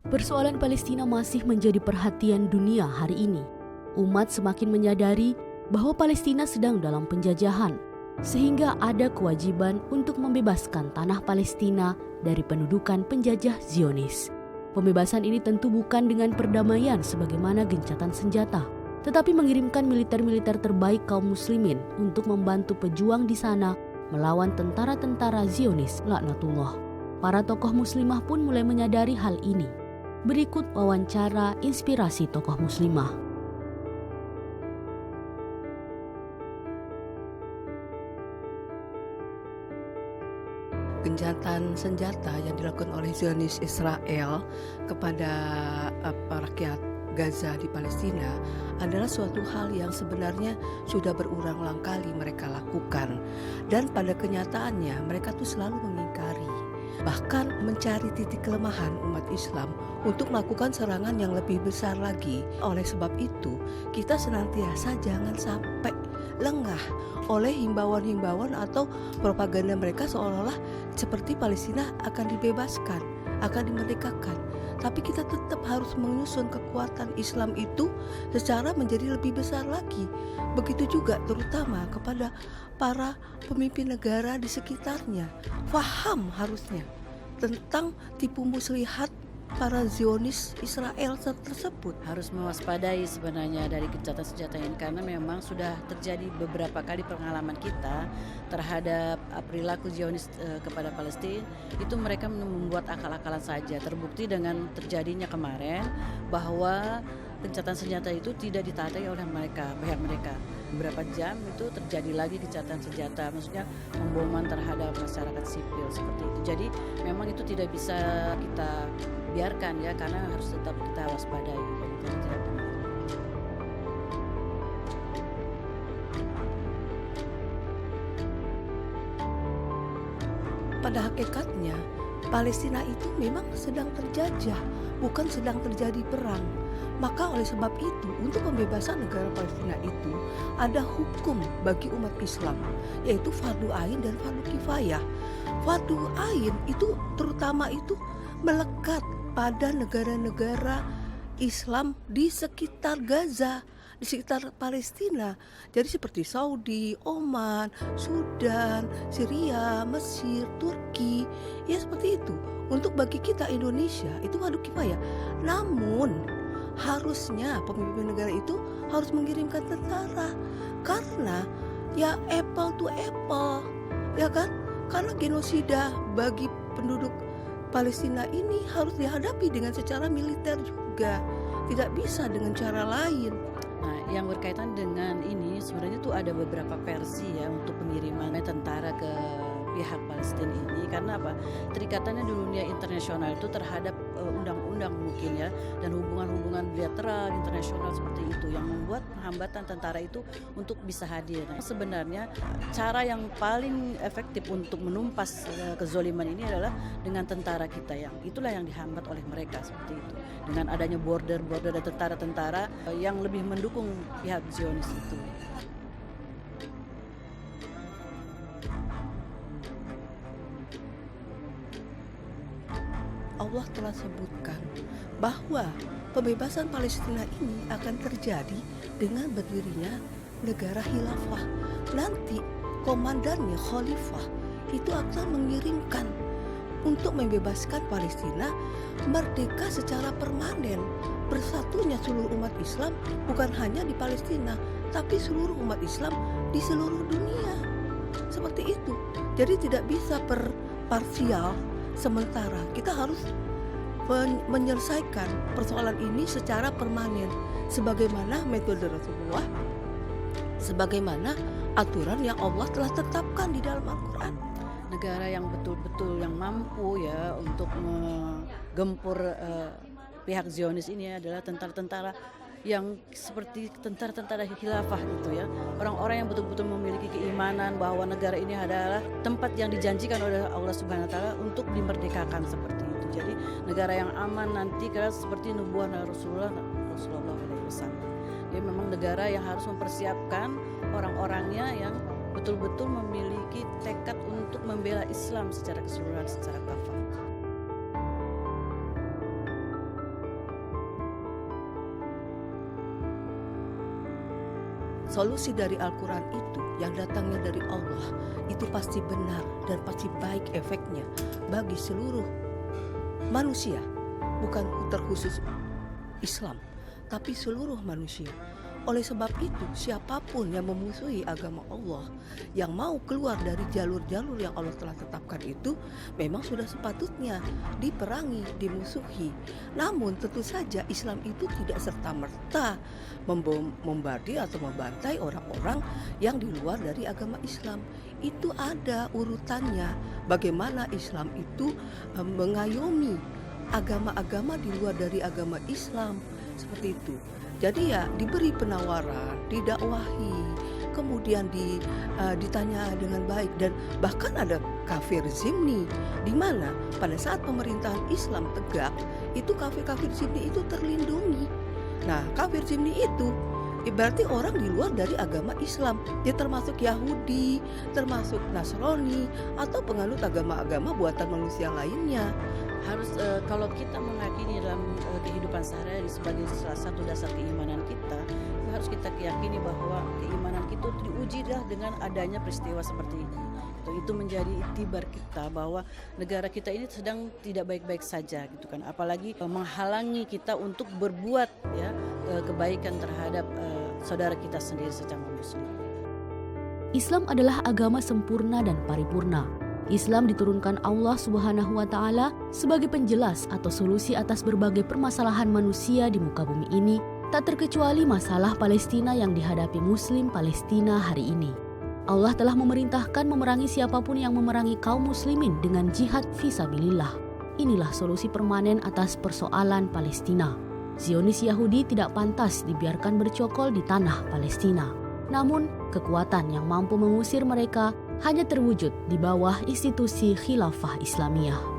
Persoalan Palestina masih menjadi perhatian dunia hari ini. Umat semakin menyadari bahwa Palestina sedang dalam penjajahan, sehingga ada kewajiban untuk membebaskan tanah Palestina dari pendudukan penjajah Zionis. Pembebasan ini tentu bukan dengan perdamaian sebagaimana gencatan senjata, tetapi mengirimkan militer-militer terbaik kaum muslimin untuk membantu pejuang di sana melawan tentara-tentara Zionis laknatullah. Para tokoh muslimah pun mulai menyadari hal ini. Berikut wawancara inspirasi tokoh muslimah. Gencatan senjata yang dilakukan oleh Zionis Israel kepada rakyat Gaza di Palestina adalah suatu hal yang sebenarnya sudah berulang-ulang kali mereka lakukan, dan pada kenyataannya mereka tuh selalu mengingkari, bahkan mencari titik kelemahan umat Islam untuk melakukan serangan yang lebih besar lagi. Oleh sebab itu, kita senantiasa jangan sampai lengah oleh himbauan-himbauan atau propaganda mereka seolah-olah seperti Palestina akan dibebaskan, akan dimerdekakan. Tapi kita tetap harus menyusun kekuatan Islam itu secara menjadi lebih besar lagi. Begitu juga terutama kepada para pemimpin negara di sekitarnya. Faham harusnya tentang tipu muslihat para Zionis Israel tersebut. Harus mewaspadai sebenarnya dari gencatan senjata ini, karena memang sudah terjadi beberapa kali pengalaman kita terhadap perilaku Zionis kepada Palestina. Itu mereka membuat akal-akalan saja. Terbukti dengan terjadinya kemarin bahwa gencatan senjata itu tidak ditaati oleh pihak mereka. Beberapa jam itu terjadi lagi gencatan senjata, maksudnya pemboman terhadap masyarakat sipil seperti itu. Jadi memang itu tidak bisa kita biarkan ya, karena harus tetap kita waspadai dan tidak benar. Pada hakikatnya Palestina itu memang sedang terjajah, bukan sedang terjadi perang. Maka oleh sebab itu, untuk pembebasan negara Palestina itu ada hukum bagi umat Islam, yaitu fardu ain dan fardu kifayah. Fardu ain itu terutama itu melekat pada negara-negara Islam di sekitar Gaza, di sekitar Palestina. Jadi seperti Saudi, Oman, Sudan, Syria, Mesir, Turki, ya seperti itu. Untuk bagi kita Indonesia itu fardu kifayah. Namun harusnya pemimpin negara itu harus mengirimkan tentara, karena ya apple to apple, ya kan? Karena genosida bagi penduduk Palestina ini harus dihadapi dengan secara militer juga, tidak bisa dengan cara lain. Nah, yang berkaitan dengan ini sebenarnya tuh ada beberapa versi ya untuk pengiriman tentara ke pihak Palestina ini, karena apa? Terikatannya di dunia internasional itu terhadap undang-undang mungkin ya, dan hubungan-hubungan bilateral internasional seperti itu yang membuat hambatan tentara itu untuk bisa hadir. Nah, sebenarnya cara yang paling efektif untuk menumpas kezoliman ini adalah dengan tentara kita, yang itulah yang dihambat oleh mereka seperti itu. Dengan adanya border dan tentara-tentara yang lebih mendukung pihak Zionis itu. Allah telah sebutkan bahwa pembebasan Palestina ini akan terjadi dengan berdirinya negara khilafah. Nanti komandannya khalifah itu akan mengirimkan untuk membebaskan Palestina merdeka secara permanen. Bersatunya seluruh umat Islam bukan hanya di Palestina, tapi seluruh umat Islam di seluruh dunia. Seperti itu. Jadi tidak bisa parsial. Sementara kita harus menyelesaikan persoalan ini secara permanen, sebagaimana metode Rasulullah, sebagaimana aturan yang Allah telah tetapkan di dalam Al-Quran. Negara yang betul-betul yang mampu ya untuk menggempur pihak Zionis ini adalah tentara-tentara yang seperti tentara-tentara khilafah gitu ya. Orang-orang yang betul-betul memiliki keimanan bahwa negara ini adalah tempat yang dijanjikan oleh Allah Subhanahu wa taala untuk dimerdekakan seperti itu. Jadi negara yang aman nanti karena seperti nubuah Rasulullah SAW. Dia memang negara yang harus mempersiapkan orang-orangnya yang betul-betul memiliki tekad untuk membela Islam secara keseluruhan, secara kafah. solusi dari Al-Quran itu yang datangnya dari Allah itu pasti benar dan pasti baik efeknya bagi seluruh manusia, bukan terkhusus Islam, tapi seluruh manusia. Oleh sebab itu, siapapun yang memusuhi agama Allah, yang mau keluar dari jalur-jalur yang Allah telah tetapkan itu, memang sudah sepatutnya diperangi, dimusuhi. Namun tentu saja Islam itu tidak serta-merta membombardir atau membantai orang-orang yang di luar dari agama Islam. Itu ada urutannya, bagaimana Islam itu mengayomi agama-agama di luar dari agama Islam, seperti itu. Jadi ya diberi penawaran, didakwahi, kemudian ditanya dengan baik, dan bahkan ada kafir zimni, di mana pada saat pemerintahan Islam tegak itu kafir-kafir zimni itu terlindungi. Nah, kafir zimni itu berarti orang di luar dari agama Islam, dia termasuk Yahudi, termasuk Nasrani, atau penganut agama-agama buatan manusia lainnya. Harus kalau kita mengakini dalam kehidupan sehari-hari sebagai salah satu dasar keimanan kita, harus kita yakini bahwa keimanan kita diuji dah dengan adanya peristiwa seperti ini. Itu menjadi iktibar kita bahwa negara kita ini sedang tidak baik-baik saja, gitu kan. Apalagi menghalangi kita untuk berbuat ya kebaikan terhadap saudara kita sendiri sesama muslim. Islam adalah agama sempurna dan paripurna. Islam diturunkan Allah Subhanahu wa Ta'ala sebagai penjelas atau solusi atas berbagai permasalahan manusia di muka bumi ini, tak terkecuali masalah Palestina yang dihadapi Muslim Palestina hari ini. Allah telah memerintahkan memerangi siapapun yang memerangi kaum muslimin dengan jihad fisabilillah. Inilah solusi permanen atas persoalan Palestina. Zionis Yahudi tidak pantas dibiarkan bercokol di tanah Palestina. Namun, kekuatan yang mampu mengusir mereka hanya terwujud di bawah institusi khilafah Islamiyah.